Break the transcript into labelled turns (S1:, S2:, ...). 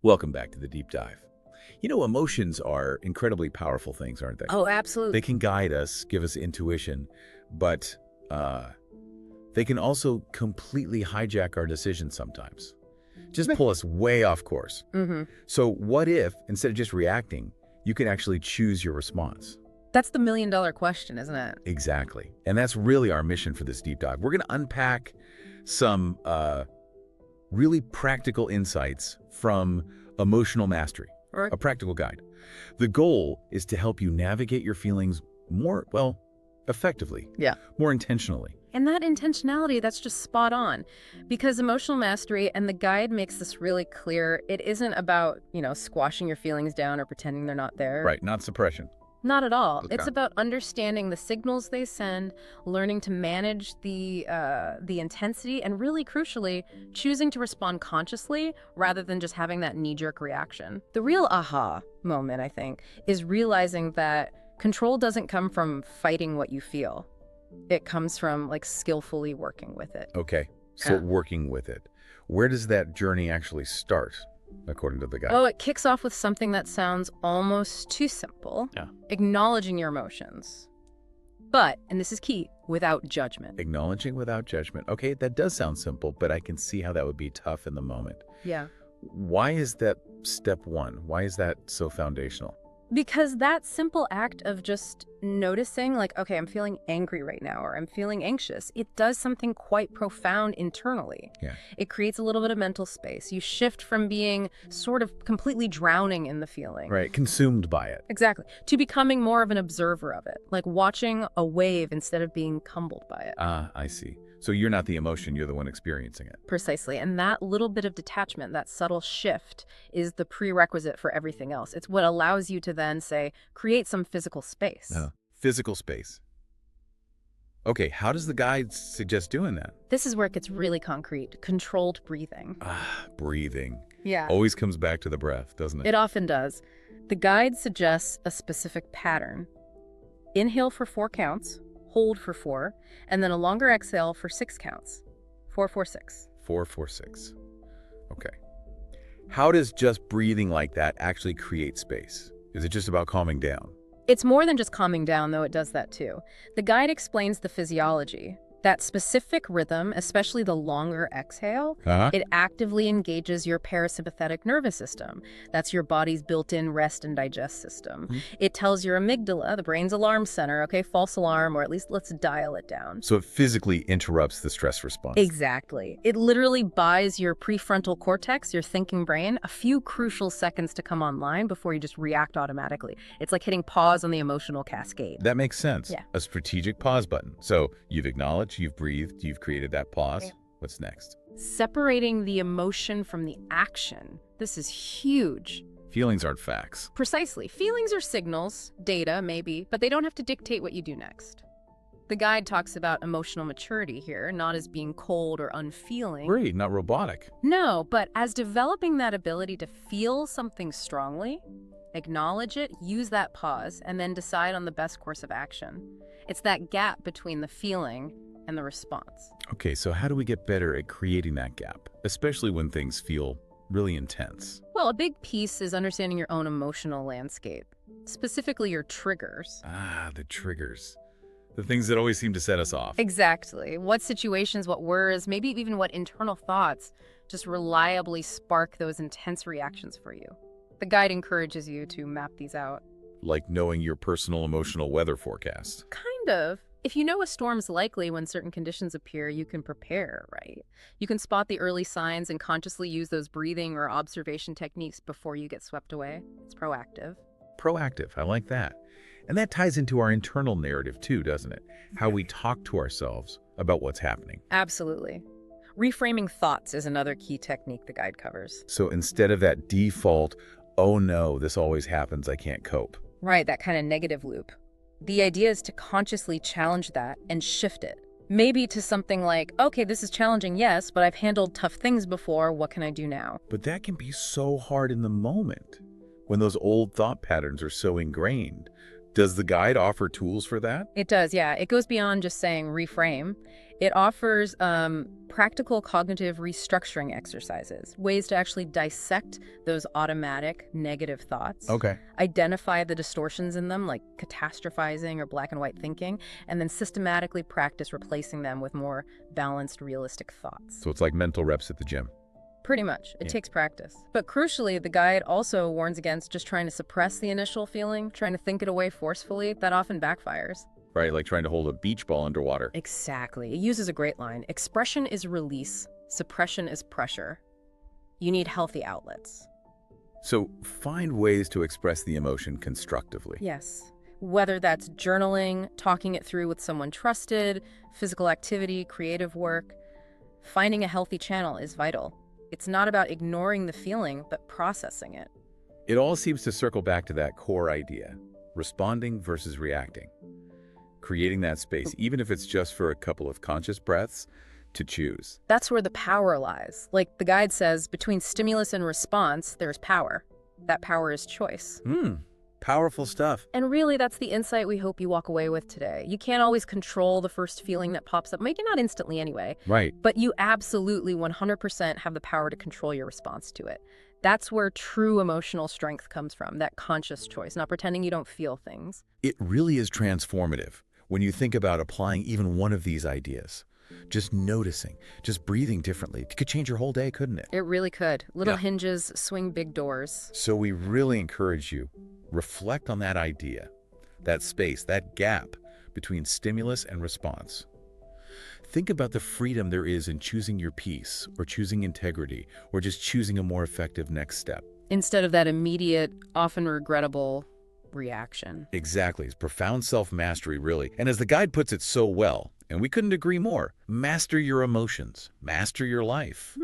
S1: Welcome back to the deep dive. Emotions are incredibly powerful things, aren't they?
S2: Oh,
S1: They
S2: absolutely.
S1: can guide us, give us intuition, but they can also completely hijack our decisions sometimes. Just pull us way off course.
S2: hmm
S1: So what if, instead of just reacting, you can actually choose your response?
S2: That's the million-dollar question, isn't it?
S1: Exactly. And that's really our mission for this deep dive. We're going to unpack some really practical insights from Emotional Mastery,
S2: Right.
S1: a practical guide. The goal is to help you navigate your feelings more, well, effectively,
S2: Yeah.
S1: more intentionally.
S2: And that intentionality, that's just spot on. Because emotional mastery and the guide makes this really clear. It isn't about, squashing your feelings down or pretending they're not there.
S1: Right, not suppression.
S2: Not at all.
S1: Okay.
S2: It's about understanding the signals they send, learning to manage the intensity, and really crucially, choosing to respond consciously rather than just having that knee-jerk reaction. The real aha moment, I think, is realizing that control doesn't come from fighting what you feel. It comes from skillfully working with it.
S1: Okay, so
S2: Yeah.
S1: working with it. Where does that journey actually start, according to the guide?
S2: Oh, it kicks off with something that sounds almost too simple.
S1: Yeah.
S2: Acknowledging your emotions. But, and this is key, without judgment.
S1: Acknowledging without judgment. Okay, that does sound simple, but I can see how that would be tough in the moment.
S2: Yeah.
S1: Why is that step one? Why is that so foundational?
S2: Because that simple act of just noticing, okay, I'm feeling angry right now, or I'm feeling anxious, it does something quite profound internally.
S1: Yeah.
S2: It creates a little bit of mental space. You shift from being sort of completely drowning in the feeling.
S1: Right, consumed by it.
S2: Exactly. To becoming more of an observer of it, like watching a wave instead of being humbled by it.
S1: Ah, I see. So you're not the emotion, you're the one experiencing it.
S2: Precisely. And that little bit of detachment, that subtle shift, is the prerequisite for everything else. It's what allows you to then, say, create some physical space.
S1: Physical space. Okay, how does the guide suggest doing that?
S2: This is where it gets really concrete. Controlled breathing.
S1: Breathing.
S2: Yeah.
S1: Always comes back to the breath, doesn't it?
S2: It often does. The guide suggests a specific pattern. Inhale for 4 counts, hold for 4, and then a longer exhale for 6 counts. 4, 4, 6.
S1: 4, 4, 6. Okay. How does just breathing like that actually create space? Is it just about calming down?
S2: It's more than just calming down, though it does that too. The guide explains the physiology. That specific rhythm, especially the longer exhale, it actively engages your parasympathetic nervous system. That's your body's built-in rest and digest system. It tells your amygdala, the brain's alarm center, okay, false alarm, or at least let's dial it down.
S1: So it physically interrupts the stress response.
S2: Exactly. It literally buys your prefrontal cortex, your thinking brain, a few crucial seconds to come online before you just react automatically. It's like hitting pause on the emotional cascade.
S1: That makes sense.
S2: Yeah.
S1: A strategic pause button. So you've acknowledged, you've breathed, you've created that pause.
S2: Yeah.
S1: What's next?
S2: Separating the emotion from the action. This is huge.
S1: Feelings aren't facts.
S2: Precisely. Feelings are signals, data maybe, but they don't have to dictate what you do next. The guide talks about emotional maturity here, not as being cold or unfeeling.
S1: Great, not robotic.
S2: No, but as developing that ability to feel something strongly, acknowledge it, use that pause, and then decide on the best course of action. It's that gap between the feeling and the response.
S1: Okay, so how do we get better at creating that gap, especially when things feel really intense?
S2: Well, a big piece is understanding your own emotional landscape, specifically your triggers.
S1: The triggers. The things that always seem to set us off.
S2: Exactly. What situations, what words, maybe even what internal thoughts just reliably spark those intense reactions for you. The guide encourages you to map these out.
S1: Like knowing your personal emotional weather forecast.
S2: Kind of. If you know a storm's likely when certain conditions appear, you can prepare, right? You can spot the early signs and consciously use those breathing or observation techniques before you get swept away. It's proactive.
S1: Proactive, I like that. And that ties into our internal narrative too, doesn't it? How we talk to ourselves about what's happening.
S2: Absolutely. Reframing thoughts is another key technique the guide covers.
S1: So instead of that default, oh no, this always happens, I can't cope.
S2: Right, that kind of negative loop. The idea is to consciously challenge that and shift it. Maybe to something like, okay, this is challenging, yes, but I've handled tough things before, what can I do now?
S1: But that can be so hard in the moment when those old thought patterns are so ingrained. Does the guide offer tools for that?
S2: It does, yeah. It goes beyond just saying reframe. It offers practical cognitive restructuring exercises, ways to actually dissect those automatic negative thoughts,
S1: Okay.
S2: identify the distortions in them, like catastrophizing or black and white thinking, and then systematically practice replacing them with more balanced, realistic thoughts.
S1: So it's like mental reps at the gym.
S2: Pretty much. It
S1: Yeah.
S2: takes practice. But crucially, the guide also warns against just trying to suppress the initial feeling, trying to think it away forcefully. That often backfires.
S1: Right, like trying to hold a beach ball underwater.
S2: Exactly. It uses a great line. Expression is release. Suppression is pressure. You need healthy outlets.
S1: So find ways to express the emotion constructively.
S2: Yes. Whether that's journaling, talking it through with someone trusted, physical activity, creative work, finding a healthy channel is vital. It's not about ignoring the feeling, but processing it.
S1: It all seems to circle back to that core idea, responding versus reacting. Creating that space, even if it's just for a couple of conscious breaths, to choose.
S2: That's where the power lies. Like the guide says, between stimulus and response, there's power. That power is choice.
S1: Powerful stuff.
S2: And really, that's the insight we hope you walk away with today. You can't always control the first feeling that pops up, maybe not instantly anyway,
S1: Right.
S2: but you absolutely 100% have the power to control your response to it. That's where true emotional strength comes from, that conscious choice, not pretending you don't feel things.
S1: It really is transformative when you think about applying even one of these ideas. Just noticing, just breathing differently. It could change your whole day, couldn't it?
S2: It really could. Little
S1: Yeah.
S2: hinges swing big doors.
S1: So we really encourage you, reflect on that idea, that space, that gap between stimulus and response. Think about the freedom there is in choosing your peace, or choosing integrity, or just choosing a more effective next step.
S2: Instead of that immediate, often regrettable reaction.
S1: Exactly. It's profound self-mastery, really. And as the guide puts it so well, and we couldn't agree more, master your emotions, master your life.